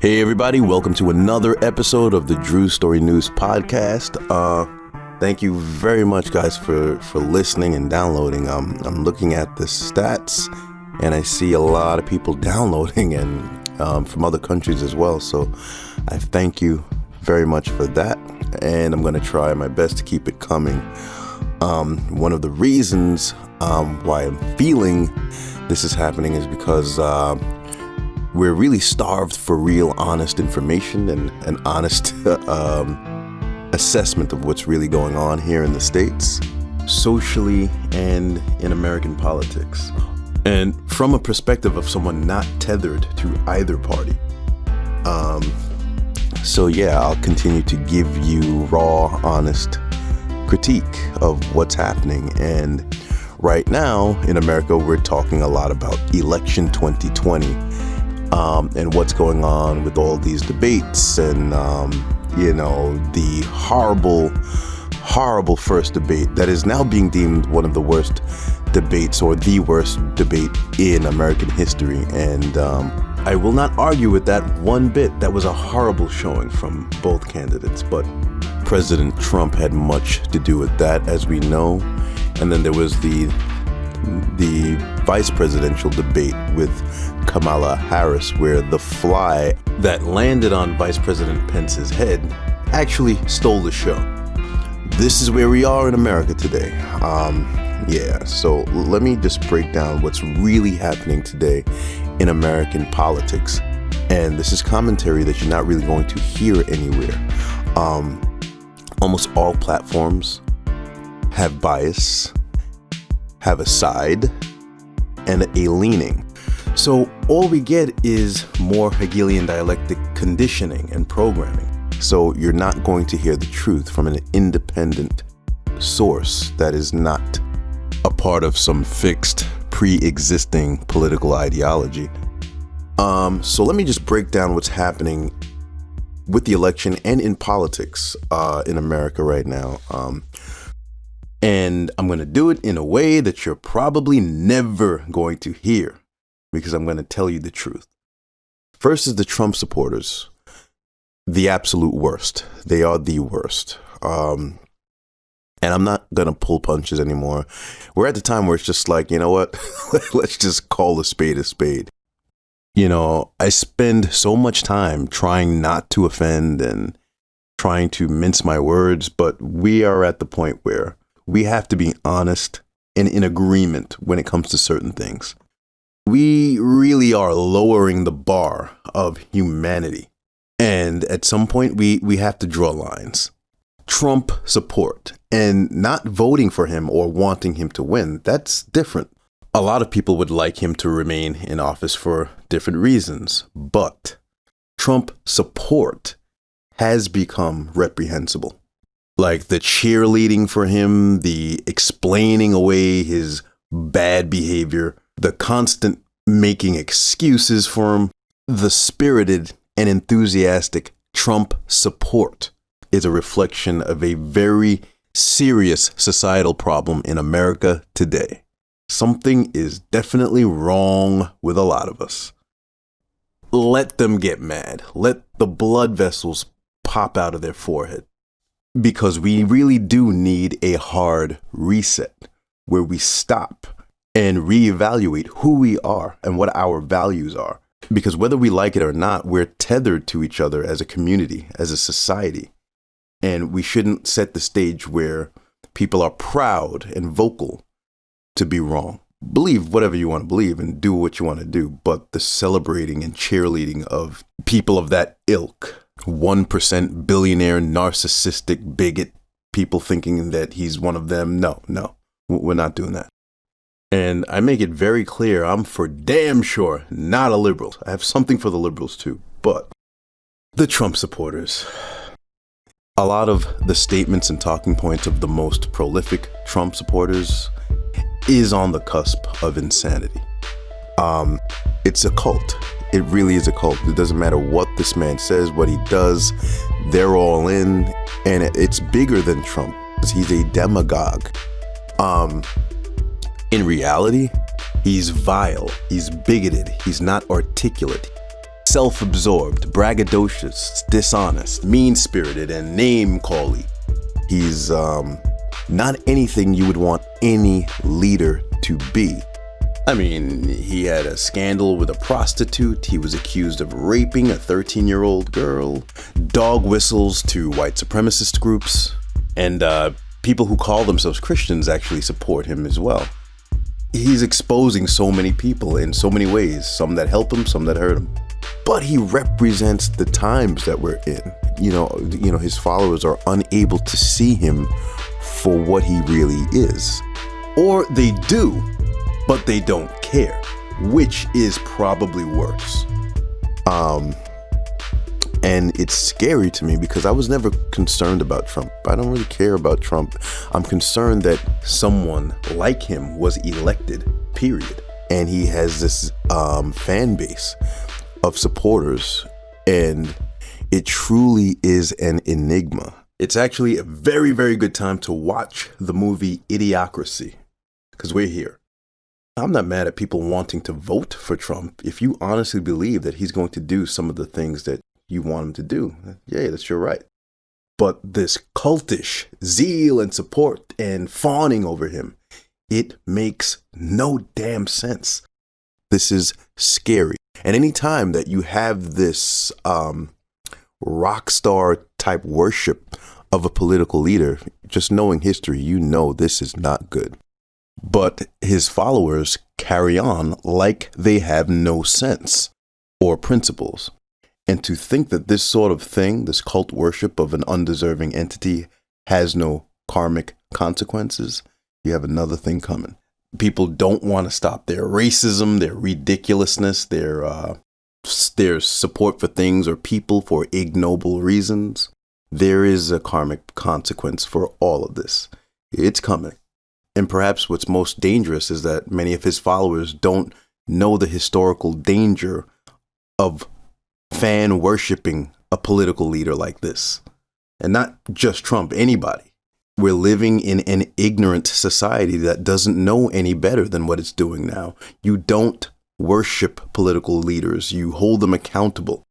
Hey everybody, welcome to another episode of the Drew Story News podcast. Thank you very much guys for listening and downloading. I'm looking at the stats and I see a lot of people downloading and from other countries as well. So I thank you very much for that. And I'm going to try my best to keep it coming. One of the reasons why I'm feeling this is happening is because we're really starved for real honest information and an honest assessment of what's really going on here in the States, socially and in American politics. And from a perspective of someone not tethered to either party. So yeah, I'll continue to give you raw, honest critique of what's happening. And right now in America, we're talking a lot about election 2020. And what's going on with all these debates and, the horrible first debate that is now being deemed one of the worst debates or the worst debate in American history. And I will not argue with that one bit. That was a horrible showing from both candidates, but President Trump had much to do with that, as we know. And then there was the vice presidential debate with Kamala Harris, where the fly that landed on Vice President Pence's head actually stole the show. This is where we are in America today. So let me just break down what's really happening today in American politics. And this is commentary that you're not really going to hear anywhere. Almost all platforms have bias, have a side, and a leaning. So all we get is more Hegelian dialectic conditioning and programming. So you're not going to hear the truth from an independent source that is not a part of some fixed, pre-existing political ideology. So let me just break down what's happening with the election and in politics in America right now. And I'm going to do it in a way that you're probably never going to hear, because I'm going to tell you the truth. First is the Trump supporters, the absolute worst. They are the worst. And I'm not going to pull punches anymore. We're at the time where it's just like, you know what? Let's just call a spade a spade. You know, I spend so much time trying not to offend and trying to mince my words, but we are at the point where we have to be honest and in agreement when it comes to certain things. We really are lowering the bar of humanity. And at some point, we have to draw lines. Trump support and not voting for him or wanting him to win, that's different. A lot of people would like him to remain in office for different reasons, but Trump support has become reprehensible. Like the cheerleading for him, the explaining away his bad behavior, the constant making excuses for him, the spirited and enthusiastic Trump support is a reflection of a very serious societal problem in America today. Something is definitely wrong with a lot of us. Let them get mad. Let the blood vessels pop out of their forehead. Because we really do need a hard reset where we stop and reevaluate who we are and what our values are. Because whether we like it or not, we're tethered to each other as a community, as a society. And we shouldn't set the stage where people are proud and vocal to be wrong. Believe whatever you want to believe and do what you want to do. But the celebrating and cheerleading of people of that ilk, 1% billionaire, narcissistic bigot, people thinking that he's one of them. No, we're not doing that. And I make it very clear, I'm for damn sure not a liberal. I have something for the liberals too, but the Trump supporters. A lot of the statements and talking points of the most prolific Trump supporters is on the cusp of insanity. It's a cult. It really is a cult. It doesn't matter what this man says, what he does, they're all in, and it's bigger than Trump. He's a demagogue. In reality, he's vile, he's bigoted, he's not articulate. self-absorbed, braggadocious, dishonest, mean-spirited, and name-calling. He's not anything you would want any leader to be. I mean, he had a scandal with a prostitute, he was accused of raping a 13-year-old girl, dog whistles to white supremacist groups, and people who call themselves Christians actually support him as well. He's exposing so many people in so many ways, some that help him, some that hurt him. But he represents the times that we're in. You know, his followers are unable to see him for what he really is. Or they do, but they don't care, which is probably worse. And it's scary to me because I was never concerned about Trump. I don't really care about Trump. I'm concerned that someone like him was elected, period. And he has this fan base of supporters, and it truly is an enigma. It's actually a very, very good time to watch the movie Idiocracy, because we're here. I'm not mad at people wanting to vote for Trump if you honestly believe that he's going to do some of the things that you want him to do. Yeah, that's your right. But this cultish zeal and support and fawning over him, it makes no damn sense. This is scary. And any time that you have this rock star type worship of a political leader, just knowing history, you know this is not good. But his followers carry on like they have no sense or principles. And to think that this sort of thing, this cult worship of an undeserving entity, has no karmic consequences, you have another thing coming. People don't want to stop their racism, their ridiculousness, their support for things or people for ignoble reasons. There is a karmic consequence for all of this. It's coming. And perhaps what's most dangerous is that many of his followers don't know the historical danger of fan worshiping a political leader like this. And not just Trump, anybody. We're living in an ignorant society that doesn't know any better than what it's doing now. You don't worship political leaders. You hold them accountable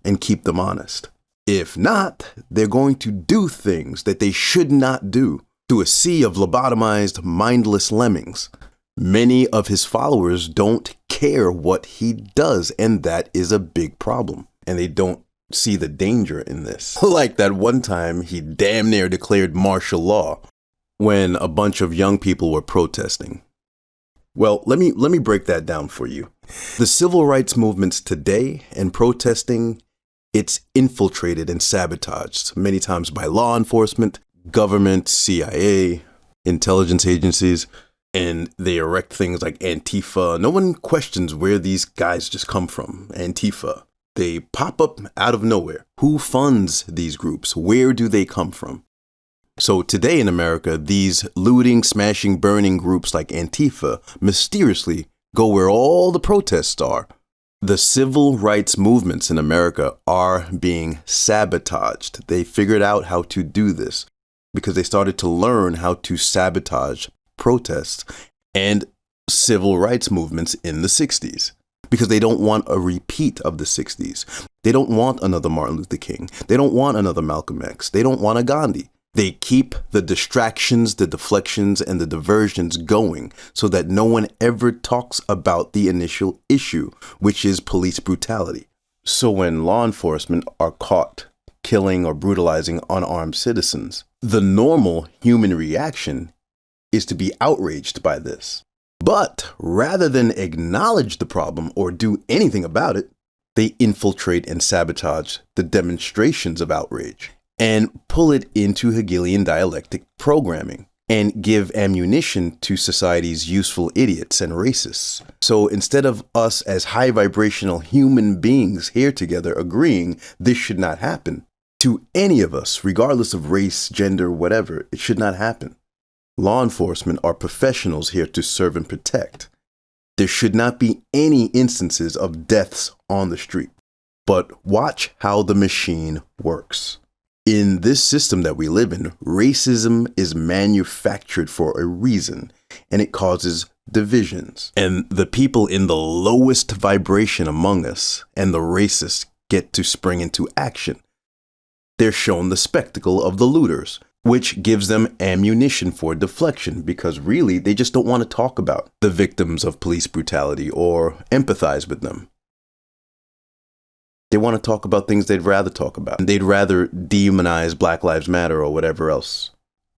and keep them honest. If not, they're going to do things that they should not do to a sea of lobotomized, mindless lemmings. Many of his followers don't care what he does, and that is a big problem. And they don't see the danger in this. Like that one time he damn near declared martial law when a bunch of young people were protesting. Well, let me break that down for you. The civil rights movements today and protesting, it's infiltrated and sabotaged many times by law enforcement, government, CIA, intelligence agencies, and they erect things like Antifa. No one questions where these guys just come from. Antifa. They pop up out of nowhere. Who funds these groups? Where do they come from? So today in America, these looting, smashing, burning groups like Antifa mysteriously go where all the protests are. The civil rights movements in America are being sabotaged. They figured out how to do this because they started to learn how to sabotage protests and civil rights movements in the 60s. Because they don't want a repeat of the 60s. They don't want another Martin Luther King. They don't want another Malcolm X. They don't want a Gandhi. They keep the distractions, the deflections, and the diversions going so that no one ever talks about the initial issue, which is police brutality. So when law enforcement are caught killing or brutalizing unarmed citizens, the normal human reaction is to be outraged by this. But rather than acknowledge the problem or do anything about it, they infiltrate and sabotage the demonstrations of outrage and pull it into Hegelian dialectic programming and give ammunition to society's useful idiots and racists. So instead of us as high vibrational human beings here together agreeing this should not happen to any of us, regardless of race, gender, whatever, it should not happen. Law enforcement are professionals here to serve and protect. There should not be any instances of deaths on the street. But watch how the machine works. In this system that we live in, racism is manufactured for a reason, and it causes divisions. And the people in the lowest vibration among us and the racists get to spring into action. They're shown the spectacle of the looters, which gives them ammunition for deflection because really they just don't want to talk about the victims of police brutality or empathize with them. They want to talk about things they'd rather talk about. They'd rather demonize Black Lives Matter or whatever else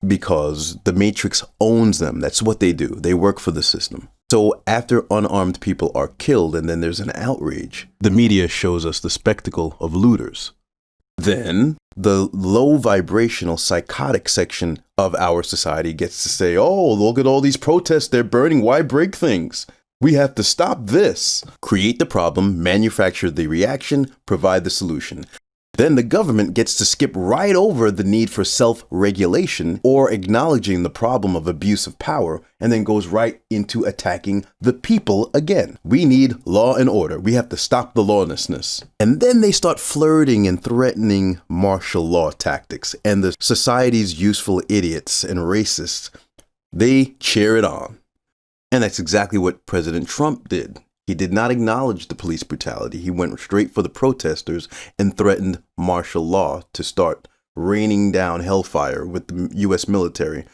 because the Matrix owns them. That's what they do. They work for the system. So after unarmed people are killed and then there's an outrage, the media shows us the spectacle of looters. Then the low vibrational psychotic section of our society gets to say, oh, look at all these protests. They're burning. Why break things? We have to stop this. Create the problem, manufacture the reaction, provide the solution. Then the government gets to skip right over the need for self-regulation or acknowledging the problem of abuse of power and then goes right into attacking the people again. We need law and order. We have to stop the lawlessness. And then they start flirting and threatening martial law tactics, and the society's useful idiots and racists, they cheer it on. And that's exactly what President Trump did. He did not acknowledge the police brutality. He went straight for the protesters and threatened martial law to start raining down hellfire with the U.S. military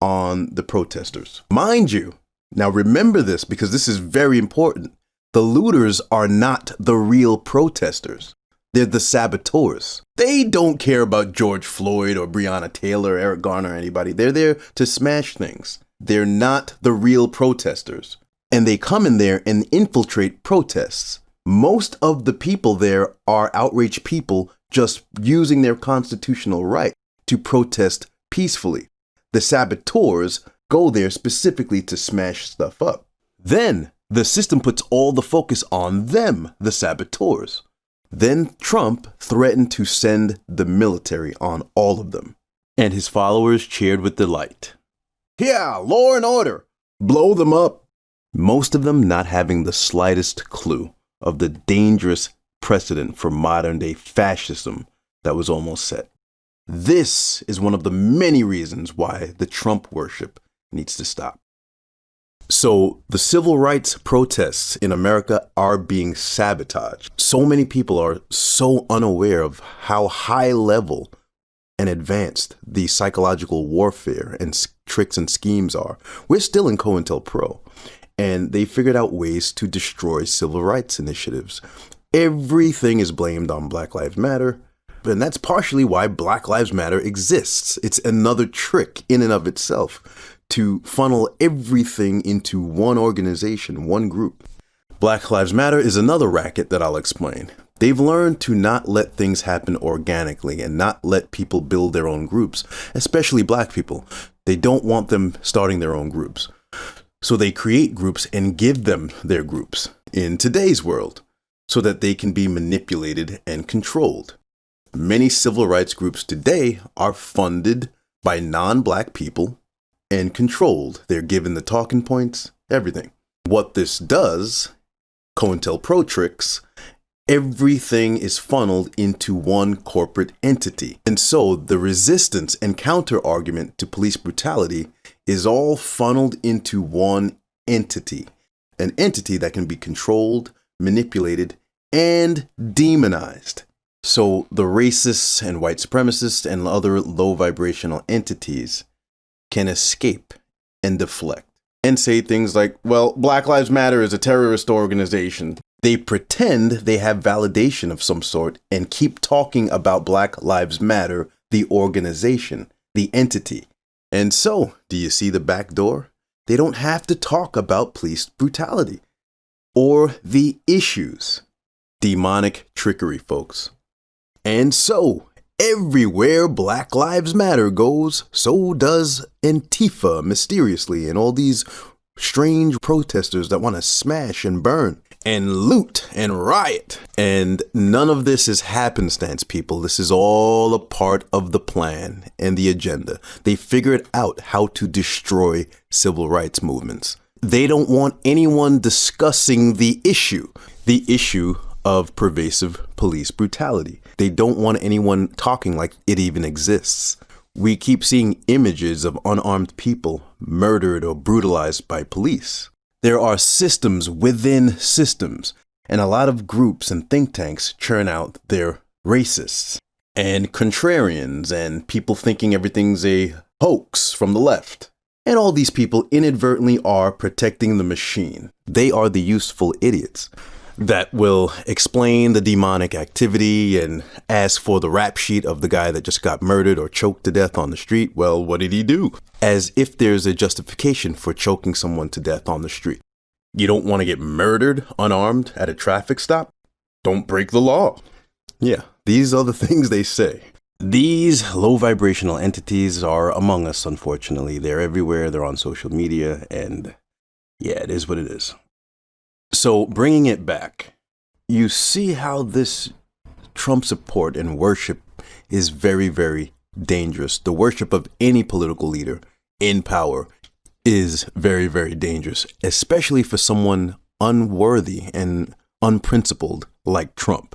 on the protesters. Mind you, now remember this because this is very important. The looters are not the real protesters. They're the saboteurs. They don't care about George Floyd or Breonna Taylor, Eric Garner, or anybody. They're there to smash things. They're not the real protesters. And they come in there and infiltrate protests. Most of the people there are outraged people just using their constitutional right to protest peacefully. The saboteurs go there specifically to smash stuff up. Then the system puts all the focus on them, the saboteurs. Then Trump threatened to send the military on all of them. And his followers cheered with delight. Yeah, law and order. Blow them up. Most of them not having the slightest clue of the dangerous precedent for modern day fascism that was almost set. This is one of the many reasons why the Trump worship needs to stop. So the civil rights protests in America are being sabotaged. So many people are so unaware of how high level and advanced the psychological warfare and tricks and schemes are. We're still in COINTELPRO, and they figured out ways to destroy civil rights initiatives. Everything is blamed on Black Lives Matter, and that's partially why Black Lives Matter exists. It's another trick in and of itself to funnel everything into one organization, one group. Black Lives Matter is another racket that I'll explain. They've learned to not let things happen organically and not let people build their own groups, especially Black people. They don't want them starting their own groups. So they create groups and give them their groups in today's world so that they can be manipulated and controlled. Many civil rights groups today are funded by non-Black people and controlled. They're given the talking points, everything. What this does, COINTELPRO tricks, everything is funneled into one corporate entity. And so the resistance and counter argument to police brutality is all funneled into one entity, an entity that can be controlled, manipulated, and demonized. So the racists and white supremacists and other low vibrational entities can escape and deflect and say things like, well, Black Lives Matter is a terrorist organization. They pretend they have validation of some sort and keep talking about Black Lives Matter, the organization, the entity. And so, do you see the back door? They don't have to talk about police brutality or the issues. Demonic trickery, folks. And so, everywhere Black Lives Matter goes, so does Antifa mysteriously, and all these strange protesters that want to smash and burn and loot and riot. And none of this is happenstance, people. This is all a part of the plan and the agenda. They figured out how to destroy civil rights movements. They don't want anyone discussing the issue of pervasive police brutality. They don't want anyone talking like it even exists. We keep seeing images of unarmed people murdered or brutalized by police. There are systems within systems, and a lot of groups and think tanks churn out their racists and contrarians and people thinking everything's a hoax from the left. And all these people inadvertently are protecting the machine. They are the useful idiots that will explain the demonic activity and ask for the rap sheet of the guy that just got murdered or choked to death on the street. Well, what did he do? As if there's a justification for choking someone to death on the street. You don't want to get murdered unarmed at a traffic stop? Don't break the law. Yeah, these are the things they say. These low vibrational entities are among us, unfortunately. They're everywhere. They're on social media. And yeah, it is what it is. So bringing it back, you see how this Trump support and worship is very, very dangerous. The worship of any political leader in power is very, very dangerous, especially for someone unworthy and unprincipled like Trump.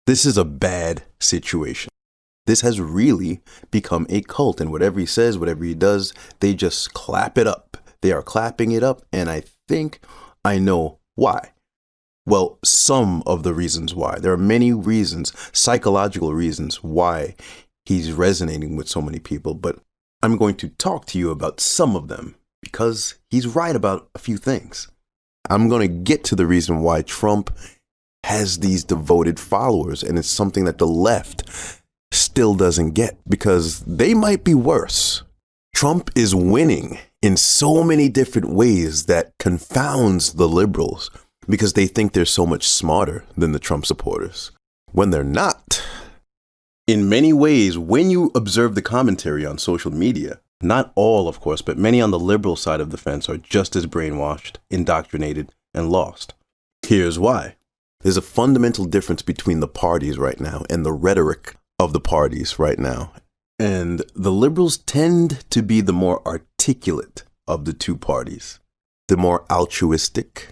This is a bad situation. This has really become a cult, and whatever he says, whatever he does, they just clap it up. They are clapping it up, and I think I know why. Well, some of the reasons why. There are many reasons, psychological reasons why he's resonating with so many people, but I'm going to talk to you about some of them because he's right about a few things. I'm going to get to the reason why Trump has these devoted followers, and it's something that the left still doesn't get because they might be worse. Trump is winning in so many different ways that confounds the liberals because they think they're so much smarter than the Trump supporters when they're not. In many ways, when you observe the commentary on social media, not all, of course, but many on the liberal side of the fence are just as brainwashed, indoctrinated, and lost. Here's why. There's a fundamental difference between the parties right now and the rhetoric of the parties right now. And the liberals tend to be the more articulate of the two parties, the more altruistic.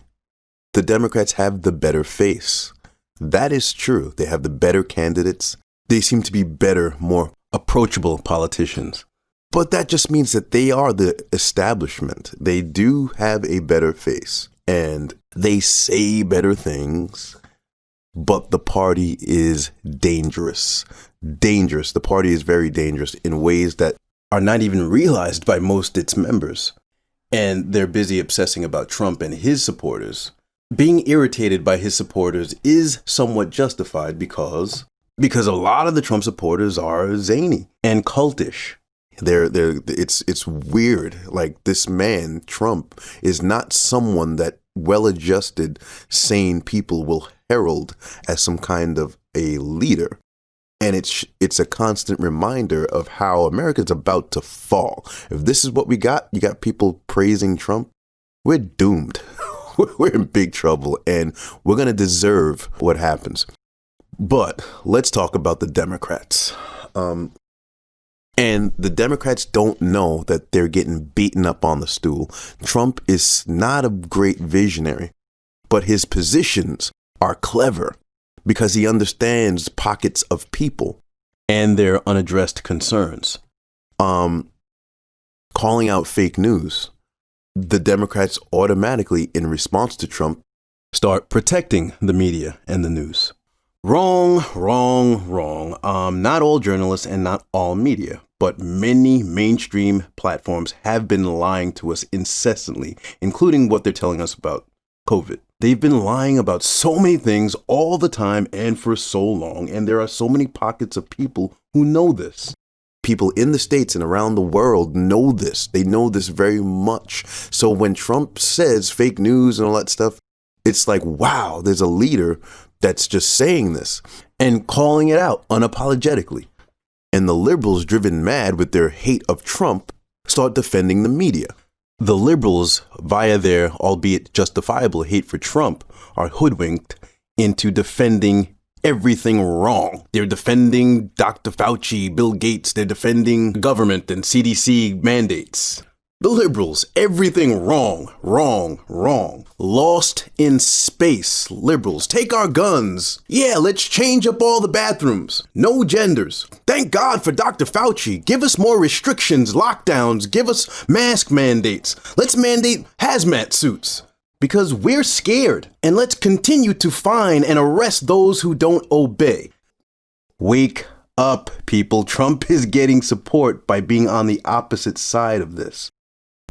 The Democrats have the better face. That is true. They have the better candidates. They seem to be better, more approachable politicians. But that just means that they are the establishment. They do have a better face and they say better things, but the party is dangerous. Dangerous. The party is very dangerous in ways that are not even realized by most its members. And they're busy obsessing about Trump and his supporters. Being irritated by his supporters is somewhat justified because a lot of the Trump supporters are zany and cultish. It's weird. Like, this man, Trump, is not someone that well-adjusted, sane people will herald as some kind of a leader. And it's a constant reminder of how America's about to fall. If this is what we got, you got people praising Trump, we're doomed. We're in big trouble, and we're going to deserve what happens. But let's talk about the Democrats. And the Democrats don't know that they're getting beaten up on the stool. Trump is not a great visionary, but his positions are clever because he understands pockets of people and their unaddressed concerns. Calling out fake news. The Democrats automatically, in response to Trump, start protecting the media and the news. Wrong. Not all journalists and not all media, but many mainstream platforms have been lying to us incessantly, including what they're telling us about COVID. They've been lying about so many things all the time and for so long, and there are so many pockets of people who know this. People in the States and around the world know this. They know this very much. So when Trump says fake news and all that stuff, it's like, wow, there's a leader that's just saying this and calling it out unapologetically. And the liberals, driven mad with their hate of Trump, start defending the media. The liberals, via their albeit justifiable hate for Trump, are hoodwinked into defending everything wrong. They're defending Dr. Fauci, Bill Gates. They're defending government and CDC mandates. The liberals, everything wrong. Lost in space, liberals. Take our guns. Yeah, let's change up all the bathrooms. No genders. Thank God for Dr. Fauci. Give us more restrictions, lockdowns. Give us mask mandates. Let's mandate hazmat suits. because we're scared, and let's continue to fine and arrest those who don't obey. Wake up, people. Trump is getting support by being on the opposite side of this.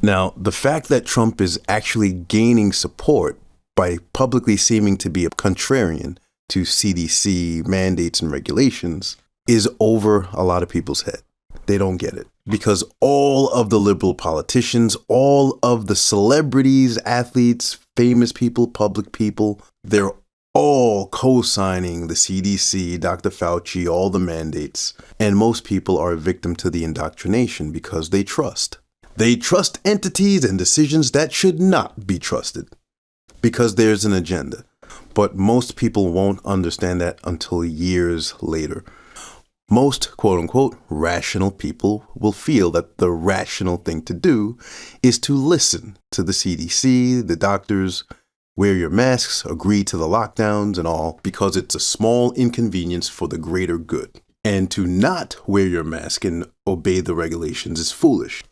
Now, the fact that Trump is actually gaining support by publicly seeming to be a contrarian to CDC mandates and regulations is over a lot of people's head. They don't get it because all of the liberal politicians, all of the celebrities, athletes, famous people, public people, they're all co-signing the CDC, Dr. Fauci, all the mandates. And most people are a victim to the indoctrination because they trust. They trust entities and decisions that should not be trusted because there's an agenda. But most people won't understand that until years later. Most, quote unquote, rational people will feel that the rational thing to do is to listen to the CDC, the doctors, wear your masks, agree to the lockdowns and all, because it's a small inconvenience for the greater good. And to not wear your mask and obey the regulations is foolish.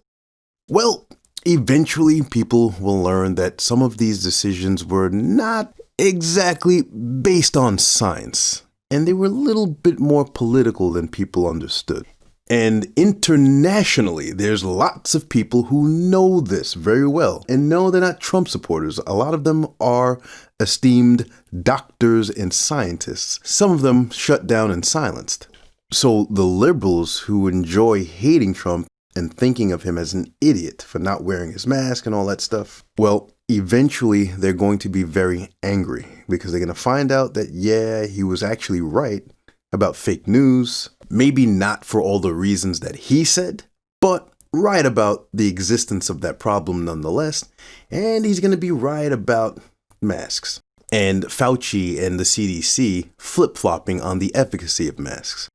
Well, eventually people will learn that some of these decisions were not exactly based on science. And they were a little bit more political than people understood. And internationally, there's lots of people who know this very well and know they're not Trump supporters. A lot of them are esteemed doctors and scientists. Some of them shut down and silenced. So the liberals who enjoy hating Trump and thinking of him as an idiot for not wearing his mask and all that stuff, well, eventually they're going to be very angry because they're going to find out that, yeah, he was actually right about fake news. Maybe not for all the reasons that he said, but right about the existence of that problem nonetheless. And he's going to be right about masks and Fauci and the CDC flip-flopping on the efficacy of masks.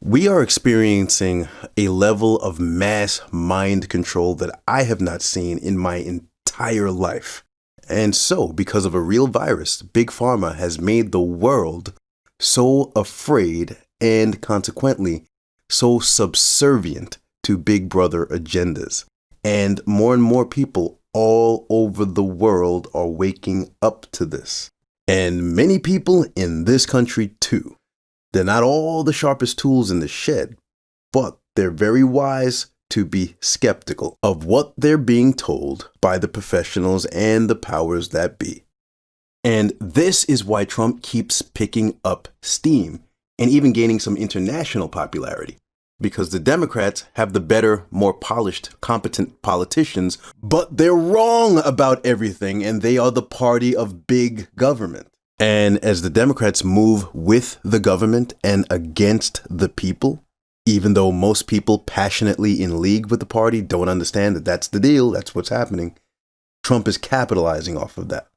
We are experiencing a level of mass mind control that I have not seen in my entire life. And so, because of a real virus, Big Pharma has made the world so afraid and consequently so subservient to Big Brother agendas. And more people all over the world are waking up to this. And many people in this country too. They're not all the sharpest tools in the shed, but they're very wise to be skeptical of what they're being told by the professionals and the powers that be. And this is why Trump keeps picking up steam and even gaining some international popularity, because the Democrats have the better, more polished, competent politicians, but they're wrong about everything, and they are the party of big government. And as the Democrats move with the government and against the people, even though most people passionately in league with the party don't understand that that's the deal, that's what's happening, Trump is capitalizing off of that.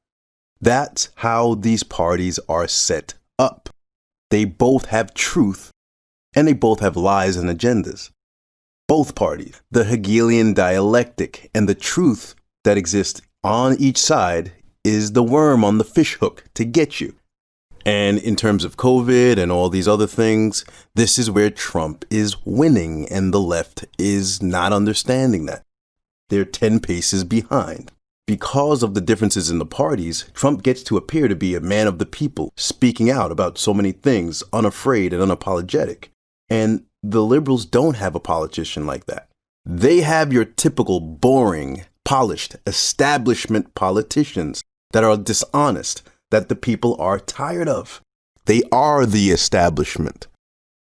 That's how these parties are set up. They both have truth and they both have lies and agendas. Both parties, the Hegelian dialectic and the truth that exists on each side is the worm on the fish hook to get you. And in terms of COVID and all these other things, this is where Trump is winning and the left is not understanding that. They're 10 paces behind. Because of the differences in the parties, Trump gets to appear to be a man of the people, speaking out about so many things, unafraid and unapologetic. And the liberals don't have a politician like that. They have your typical boring, polished, establishment politicians that are dishonest, that the people are tired of. They are the establishment.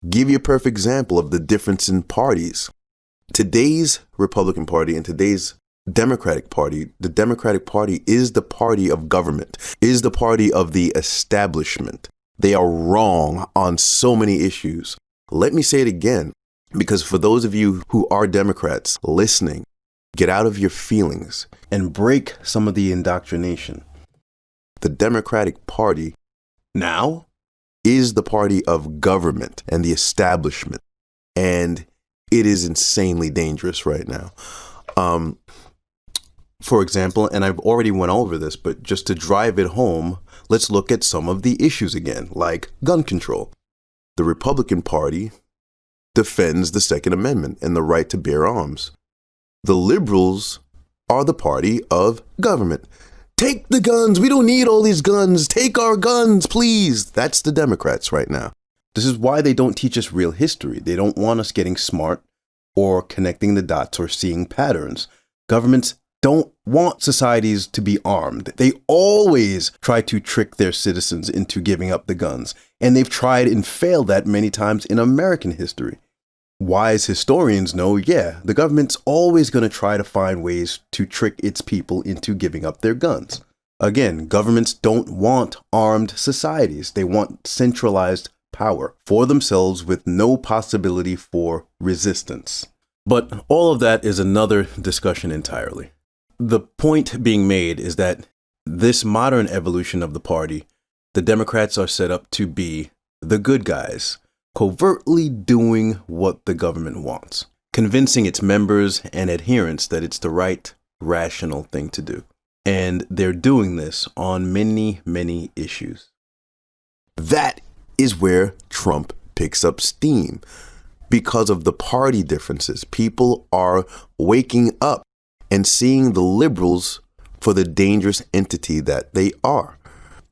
Give you a perfect example of the difference in parties. Today's Republican Party and today's Democratic Party, the Democratic Party is the party of government, is the party of the establishment. They are wrong on so many issues. Let me say it again, because for those of you who are Democrats listening, get out of your feelings and break some of the indoctrination. The Democratic Party now is the party of government and the establishment. And it is insanely dangerous right now. For example, and I've already went over this, but just to drive it home, let's look at some of the issues again, like gun control. The Republican Party defends the Second Amendment and the right to bear arms. The liberals are the party of government. Take the guns. We don't need all these guns. Take our guns, please. That's the Democrats right now. This is why they don't teach us real history. They don't want us getting smart or connecting the dots or seeing patterns. Governments don't want societies to be armed. They always try to trick their citizens into giving up the guns. And they've tried and failed that many times in American history. Wise historians know, the government's always going to try to find ways to trick its people into giving up their guns. Again, governments don't want armed societies. They want centralized power for themselves with no possibility for resistance. But all of that is another discussion entirely. The point being made is that this modern evolution of the party, the Democrats are set up to be the good guys, covertly doing what the government wants, convincing its members and adherents that it's the right, rational thing to do. And they're doing this on many, many issues. That is where Trump picks up steam. Because of the party differences, people are waking up and seeing the liberals for the dangerous entity that they are.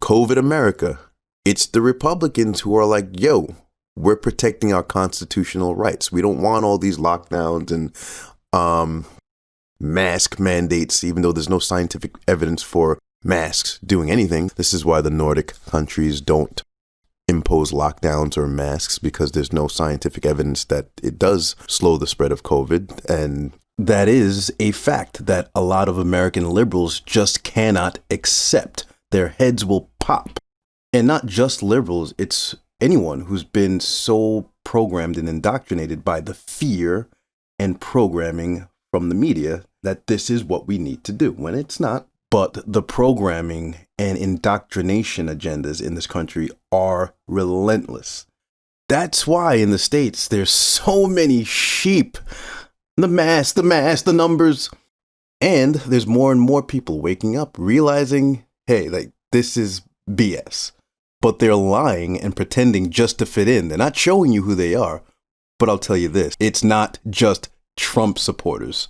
COVID America, it's the Republicans who are like, yo, we're protecting our constitutional rights. We don't want all these lockdowns and mask mandates, even though there's no scientific evidence for masks doing anything. This is why the Nordic countries don't impose lockdowns or masks, because there's no scientific evidence that it does slow the spread of COVID. And that is a fact that a lot of American liberals just cannot accept. Their heads will pop. And not just liberals, it's anyone who's been so programmed and indoctrinated by the fear and programming from the media that this is what we need to do, when it's not. But the programming and indoctrination agendas in this country are relentless. That's why in the States, there's so many sheep. The mass, the numbers. And there's more and more people waking up, realizing, hey, like, this is BS. But they're lying and pretending just to fit in. They're not showing you who they are. But I'll tell you this, it's not just Trump supporters.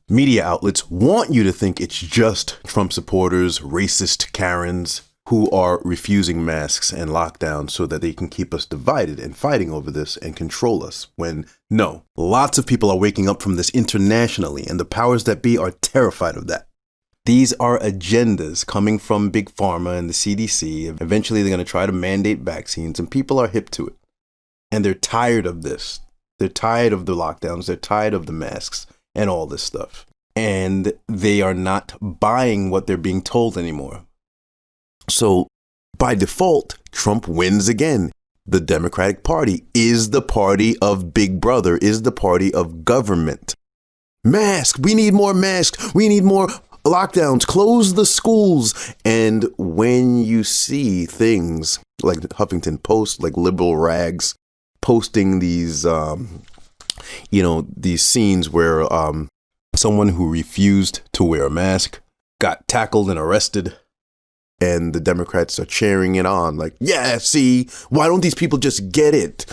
Media outlets want you to think it's just Trump supporters, racist Karens, who are refusing masks and lockdowns so that they can keep us divided and fighting over this and control us. When no, lots of people are waking up from this internationally, and the powers that be are terrified of that. These are agendas coming from Big Pharma and the CDC. Eventually, they're going to try to mandate vaccines, and people are hip to it. And they're tired of this. They're tired of the lockdowns. They're tired of the masks and all this stuff. And they are not buying what they're being told anymore. So by default, Trump wins again. The Democratic Party is the party of Big Brother, is the party of government. Mask, we need more masks. We need more lockdowns, close the schools. And when you see things like Huffington Post, like liberal rags, posting these, these scenes where someone who refused to wear a mask got tackled and arrested, and the Democrats are cheering it on, like, yeah, see, why don't these people just get it?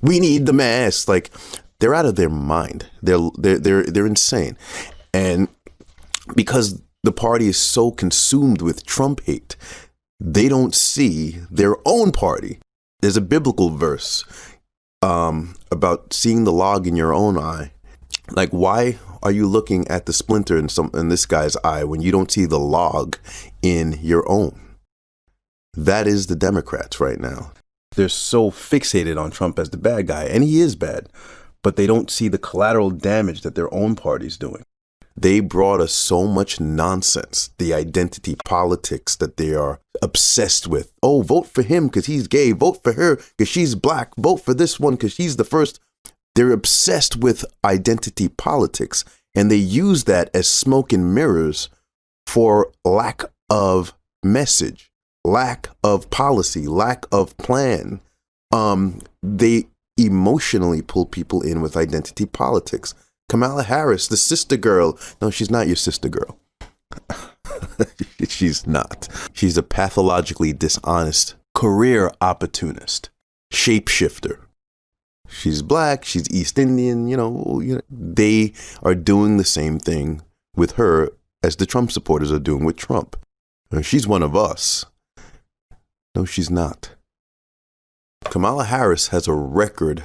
We need the mask. Like, they're out of their mind. They're insane. And because the party is so consumed with Trump hate, they don't see their own party. There's a biblical verse about seeing the log in your own eye. Like, why are you looking at the splinter in this guy's eye when you don't see the log in your own? That is the Democrats right now. They're so fixated on Trump as the bad guy, and he is bad, but they don't see the collateral damage that their own party's doing. They brought us so much nonsense, the identity politics that they are obsessed with. Oh, vote for him because he's gay. Vote for her because she's black. Vote for this one because she's the first. They're obsessed with identity politics, and they use that as smoke and mirrors for lack of message, lack of policy, lack of plan. They emotionally pull people in with identity politics. Kamala Harris, the sister girl. No, she's not your sister girl. She's not. She's a pathologically dishonest career opportunist, shapeshifter. She's black. She's East Indian. They are doing the same thing with her as the Trump supporters are doing with Trump. She's one of us. No, she's not. Kamala Harris has a record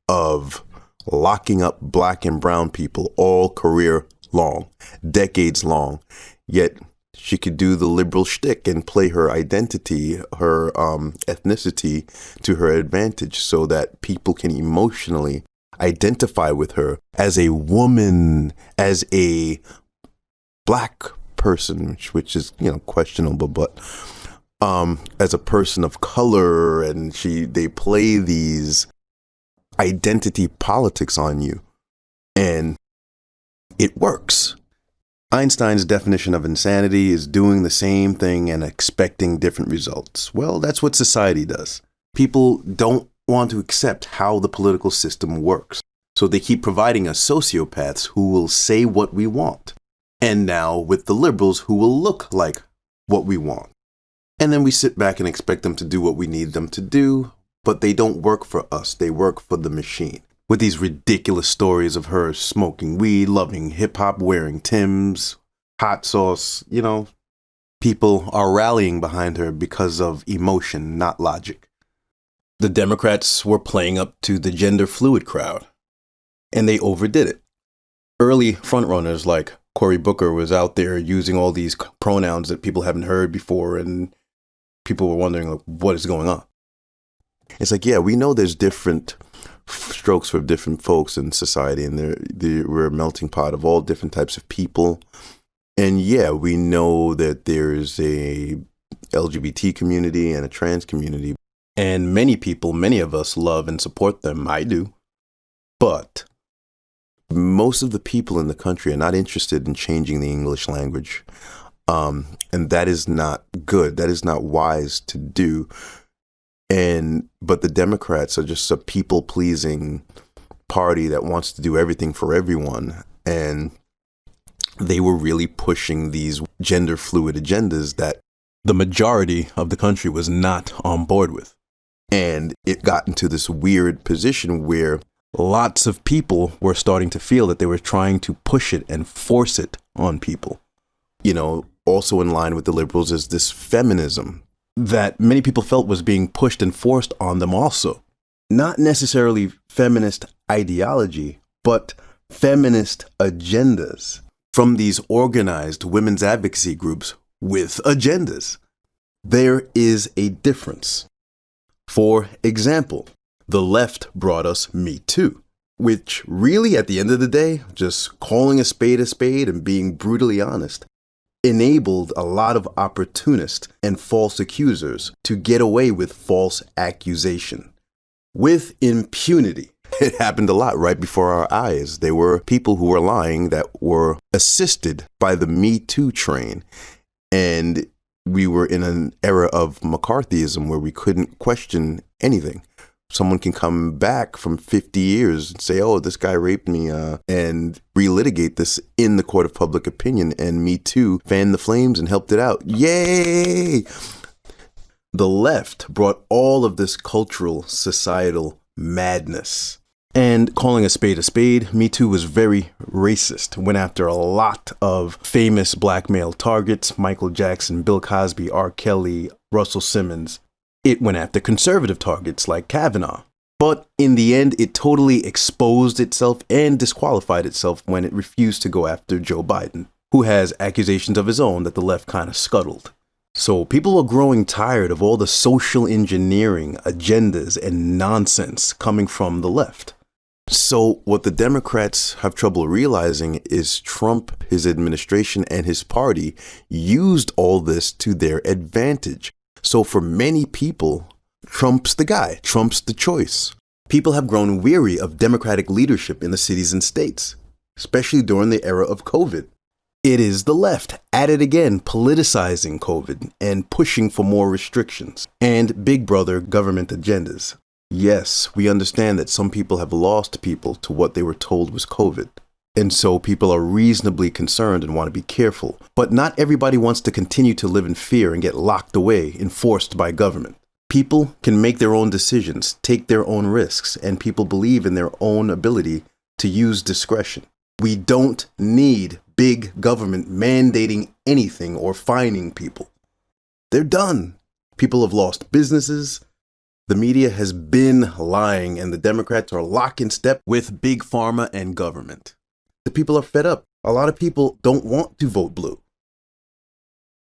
of locking up black and brown people all career long, decades long. Yet she could do the liberal shtick and play her identity, her ethnicity to her advantage so that people can emotionally identify with her as a woman, as a black person, which is, questionable, but as a person of color, and they play these identity politics on you, and it works. Einstein's definition of insanity is doing the same thing and expecting different results. Well, that's what society does. People don't want to accept how the political system works, so they keep providing us sociopaths who will say what we want. And now with the liberals who will look like what we want. And then we sit back and expect them to do what we need them to do, but they don't work for us. They work for the machine. With these ridiculous stories of her smoking weed, loving hip-hop, wearing Timbs, hot sauce, people are rallying behind her because of emotion, not logic. The Democrats were playing up to the gender fluid crowd, and they overdid it. Early frontrunners like Cory Booker was out there using all these pronouns that people haven't heard before, and people were wondering, what is going on? It's like, yeah, we know there's different strokes for different folks in society, and we're a melting pot of all different types of people. And yeah, we know that there's a LGBT community and a trans community, and many of us love and support them. I do. But most of the people in the country are not interested in changing the English language. And that is not good. That is not wise to do. But the Democrats are just a people-pleasing party that wants to do everything for everyone. And they were really pushing these gender fluid agendas that the majority of the country was not on board with. And it got into this weird position where lots of people were starting to feel that they were trying to push it and force it on people. Also in line with the liberals is this feminism that many people felt was being pushed and forced on them also. Not necessarily feminist ideology, but feminist agendas from these organized women's advocacy groups with agendas. There is a difference. For example, the left brought us Me Too, which really, at the end of the day, just calling a spade and being brutally honest, enabled a lot of opportunists and false accusers to get away with false accusation with impunity. It happened a lot right before our eyes. There were people who were lying that were assisted by the Me Too train. And we were in an era of McCarthyism where we couldn't question anything. Someone can come back from 50 years and say, oh, this guy raped me, and relitigate this in the court of public opinion. And Me Too fanned the flames and helped it out. Yay! The left brought all of this cultural, societal madness. And calling a spade, Me Too was very racist. Went after a lot of famous black male targets: Michael Jackson, Bill Cosby, R. Kelly, Russell Simmons. It went after conservative targets like Kavanaugh. But in the end, it totally exposed itself and disqualified itself when it refused to go after Joe Biden, who has accusations of his own that the left kind of scuttled. So people are growing tired of all the social engineering agendas and nonsense coming from the left. So what the Democrats have trouble realizing is Trump, his administration, and his party used all this to their advantage. So for many people, Trump's the guy. Trump's the choice. People have grown weary of Democratic leadership in the cities and states, especially during the era of COVID. It is the left at it again, politicizing COVID and pushing for more restrictions and big brother government agendas. Yes, we understand that some people have lost people to what they were told was COVID. And so people are reasonably concerned and want to be careful. But not everybody wants to continue to live in fear and get locked away, enforced by government. People can make their own decisions, take their own risks, and people believe in their own ability to use discretion. We don't need big government mandating anything or fining people. They're done. People have lost businesses. The media has been lying, and the Democrats are lock in step with big pharma and government. The people are fed up. A lot of people don't want to vote blue.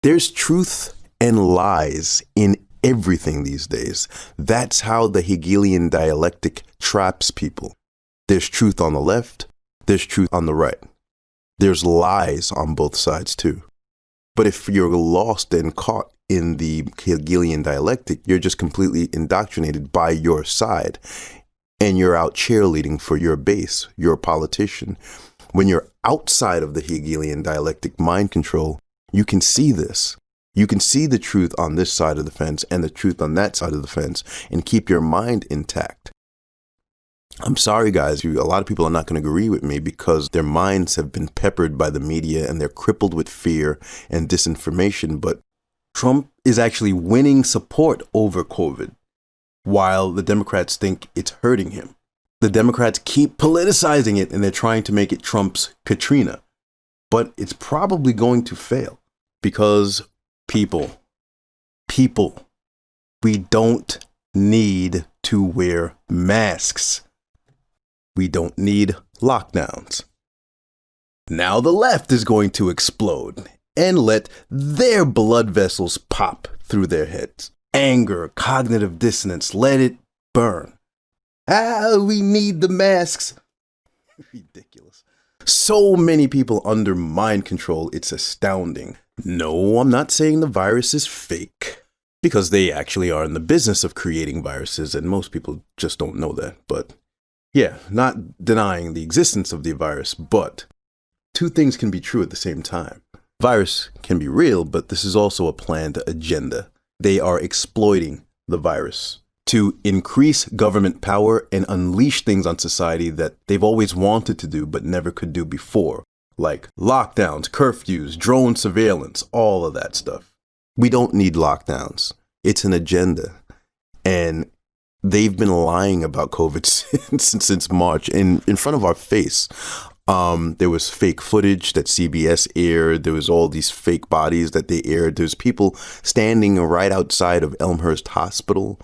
There's truth and lies in everything these days. That's how the Hegelian dialectic traps people. There's truth on the left. There's truth on the right. There's lies on both sides too. But if you're lost and caught in the Hegelian dialectic, you're just completely indoctrinated by your side, and you're out cheerleading for your base, your politician. When you're outside of the Hegelian dialectic mind control, you can see this. You can see the truth on this side of the fence and the truth on that side of the fence and keep your mind intact. I'm sorry, guys. A lot of people are not going to agree with me because their minds have been peppered by the media and they're crippled with fear and disinformation. But Trump is actually winning support over COVID while the Democrats think it's hurting him. The Democrats keep politicizing it and they're trying to make it Trump's Katrina. But it's probably going to fail because people, we don't need to wear masks. We don't need lockdowns. Now the left is going to explode and let their blood vessels pop through their heads. Anger, cognitive dissonance, let it burn. We need the masks. Ridiculous. So many people under mind control, it's astounding. No, I'm not saying the virus is fake, because they actually are in the business of creating viruses, and most people just don't know that. But yeah, not denying the existence of the virus, but two things can be true at the same time. Virus can be real, but this is also a planned agenda. They are exploiting the virus to increase government power and unleash things on society that they've always wanted to do but never could do before, like lockdowns, curfews, drone surveillance, all of that stuff. We don't need lockdowns. It's an agenda. And they've been lying about COVID since March in front of our face. There was fake footage that CBS aired. There was all these fake bodies that they aired. There's people standing right outside of Elmhurst Hospital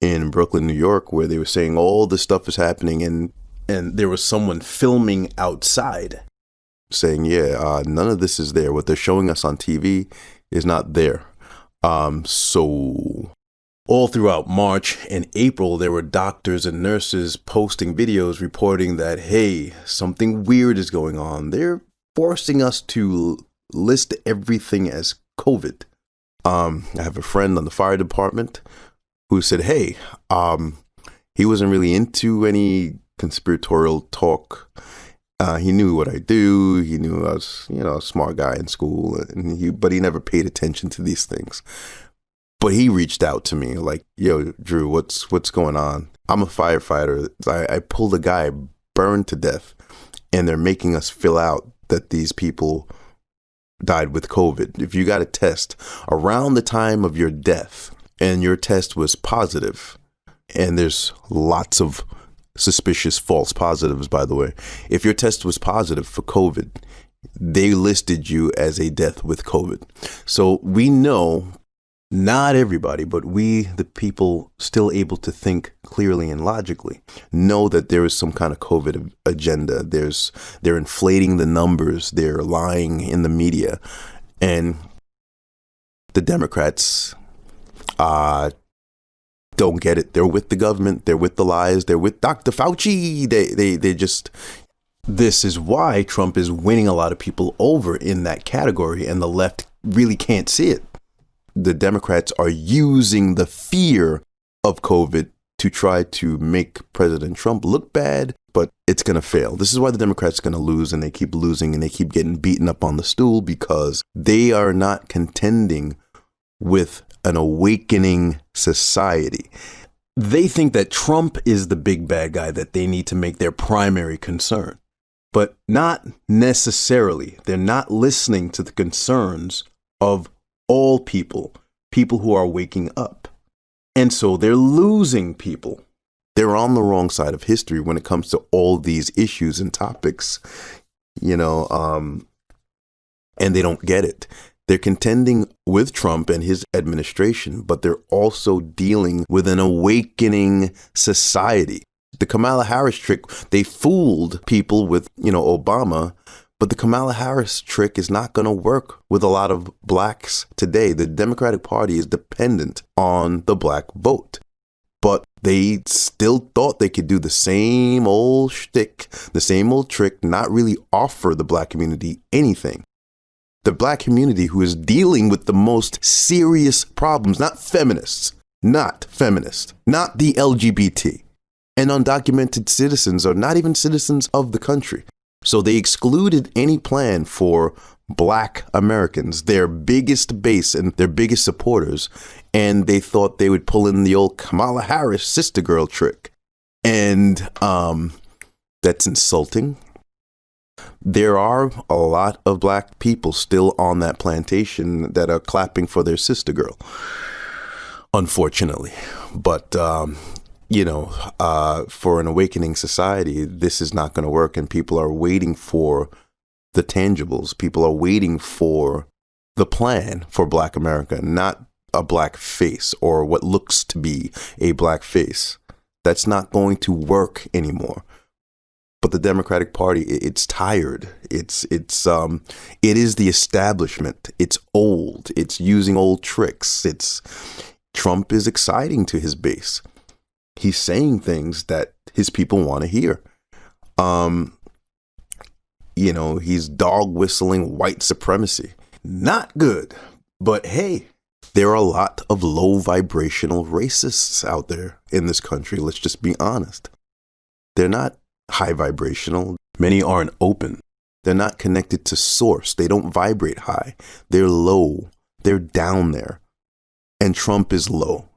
in Brooklyn, New York, where they were saying all this stuff is happening. And there was someone filming outside saying, none of this is there. What they're showing us on TV is not there. So all throughout March and April, there were doctors and nurses posting videos reporting that, hey, something weird is going on. They're forcing us to list everything as COVID. I have a friend on the fire department who said, hey, he wasn't really into any conspiratorial talk. He knew what I do. He knew I was, a smart guy in school, but he never paid attention to these things. But he reached out to me like, yo, Drew, what's going on? I'm a firefighter. I pulled a guy burned to death, and they're making us fill out that these people died with COVID. If you got a test around the time of your death and your test was positive, and there's lots of suspicious false positives, by the way. If your test was positive for COVID, they listed you as a death with COVID. So we know, not everybody, but we, the people still able to think clearly and logically, know that there is some kind of COVID agenda. They're inflating the numbers. They're lying in the media. And the Democrats don't get it. They're with the government. They're with the lies. They're with Dr. Fauci. They just... This is why Trump is winning a lot of people over in that category, and the left really can't see it. The Democrats are using the fear of COVID to try to make President Trump look bad, but it's going to fail. This is why the Democrats are going to lose, and they keep losing, and they keep getting beaten up on the stool, because they are not contending with an awakening society. They think that Trump is the big bad guy that they need to make their primary concern, but not necessarily. They're not listening to the concerns of all people who are waking up. And so they're losing people. They're on the wrong side of history when it comes to all these issues and topics, and they don't get it. They're contending with Trump and his administration, but they're also dealing with an awakening society. The Kamala Harris trick, they fooled people with, Obama, but the Kamala Harris trick is not going to work with a lot of blacks today. The Democratic Party is dependent on the black vote. But they still thought they could do the same old shtick, the same old trick, not really offer the black community anything. The black community, who is dealing with the most serious problems, not the LGBT, and undocumented citizens, or not even citizens of the country. So they excluded any plan for black Americans, their biggest base and their biggest supporters. And they thought they would pull in the old Kamala Harris sister girl trick. And that's insulting. There are a lot of black people still on that plantation that are clapping for their sister girl, unfortunately. But, for an awakening society, this is not going to work. And people are waiting for the tangibles. People are waiting for the plan for Black America, not a black face or what looks to be a black face. That's not going to work anymore. But the Democratic Party, it's tired. It is the establishment. It's old. It's using old tricks. Trump is exciting to his base. He's saying things that his people want to hear. He's dog whistling white supremacy. Not good. But hey, there are a lot of low vibrational racists out there in this country. Let's just be honest. They're not high vibrational. Many aren't open. They're not connected to source. They don't vibrate high. They're low. They're down there. And Trump is low.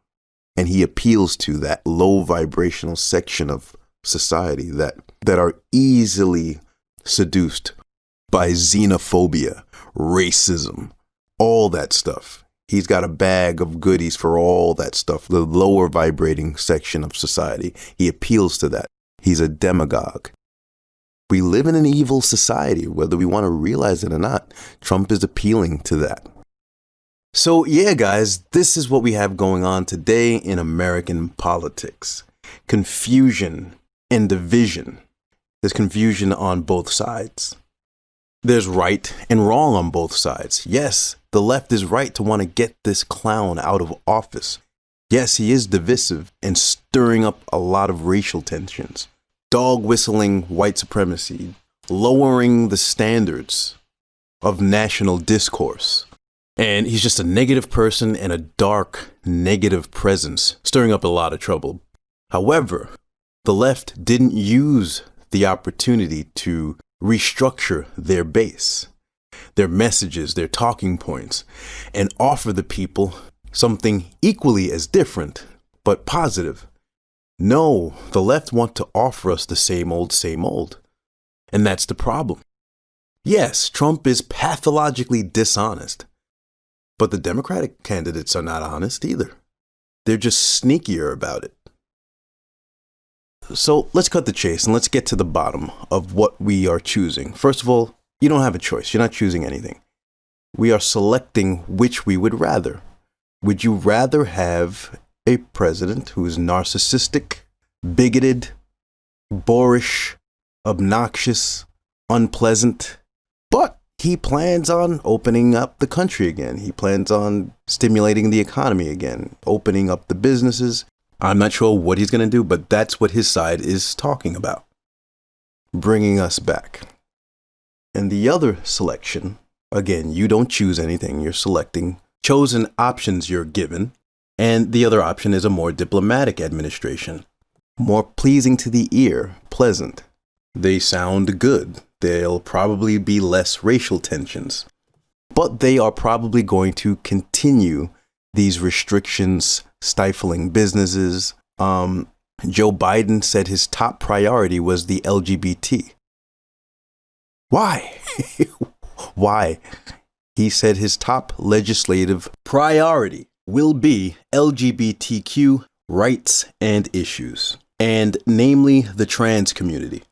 And he appeals to that low vibrational section of society that are easily seduced by xenophobia, racism, all that stuff. He's got a bag of goodies for all that stuff, the lower vibrating section of society. He appeals to that. He's a demagogue. We live in an evil society, whether we want to realize it or not. Trump is appealing to that. So yeah, guys, this is what we have going on today in American politics. Confusion and division. There's confusion on both sides. There's right and wrong on both sides. Yes, the left is right to want to get this clown out of office. Yes, he is divisive and stirring up a lot of racial tensions. Dog whistling white supremacy, lowering the standards of national discourse. And he's just a negative person and a dark, negative presence, stirring up a lot of trouble. However, the left didn't use the opportunity to restructure their base, their messages, their talking points, and offer the people something equally as different, but positive. No, the left want to offer us the same old, same old. And that's the problem. Yes, Trump is pathologically dishonest. But the Democratic candidates are not honest either. They're just sneakier about it. So let's cut the chase and let's get to the bottom of what we are choosing. First of all, you don't have a choice. You're not choosing anything. We are selecting which we would rather. Would you rather have a president who is narcissistic, bigoted, boorish, obnoxious, unpleasant, but he plans on opening up the country again. He plans on stimulating the economy again, opening up the businesses. I'm not sure what he's going to do, but that's what his side is talking about. Bringing us back. And the other selection, again, you don't choose anything. You're selecting chosen options you're given. And the other option is a more diplomatic administration. More pleasing to the ear, pleasant. They sound good. There'll probably be less racial tensions. But they are probably going to continue these restrictions, stifling businesses. Joe Biden said his top priority was the LGBT. Why? Why? He said his top legislative priority will be LGBTQ rights and issues, and namely the trans community.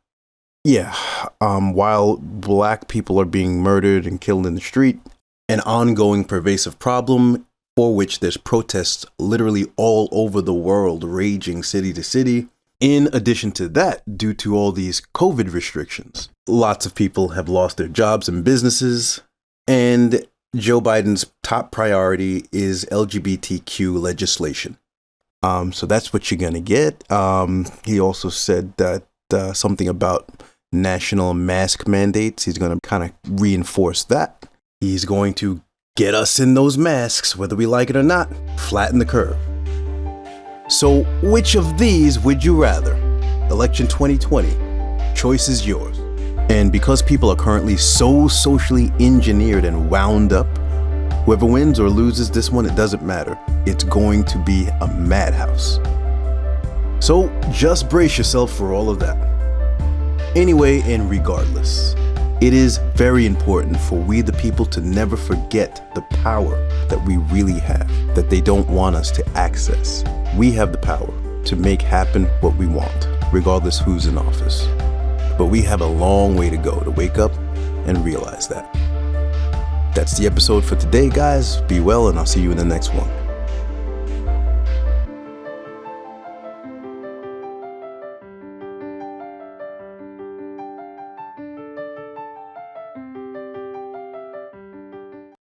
Yeah, while black people are being murdered and killed in the street, an ongoing pervasive problem for which there's protests literally all over the world, raging city to city. In addition to that, due to all these COVID restrictions, lots of people have lost their jobs and businesses, and Joe Biden's top priority is LGBTQ legislation. So that's what you're going to get. He also said that something about national mask mandates. He's going to kind of reinforce that. He's going to get us in those masks, whether we like it or not. Flatten the curve. So which of these would you rather? Election 2020. Choice is yours. And because people are currently so socially engineered and wound up, whoever wins or loses this one, it doesn't matter. It's going to be a madhouse. So just brace yourself for all of that. Anyway, and regardless, it is very important for we the people to never forget the power that we really have, that they don't want us to access. We have the power to make happen what we want, regardless who's in office. But we have a long way to go to wake up and realize that. That's the episode for today, guys. Be well, and I'll see you in the next one.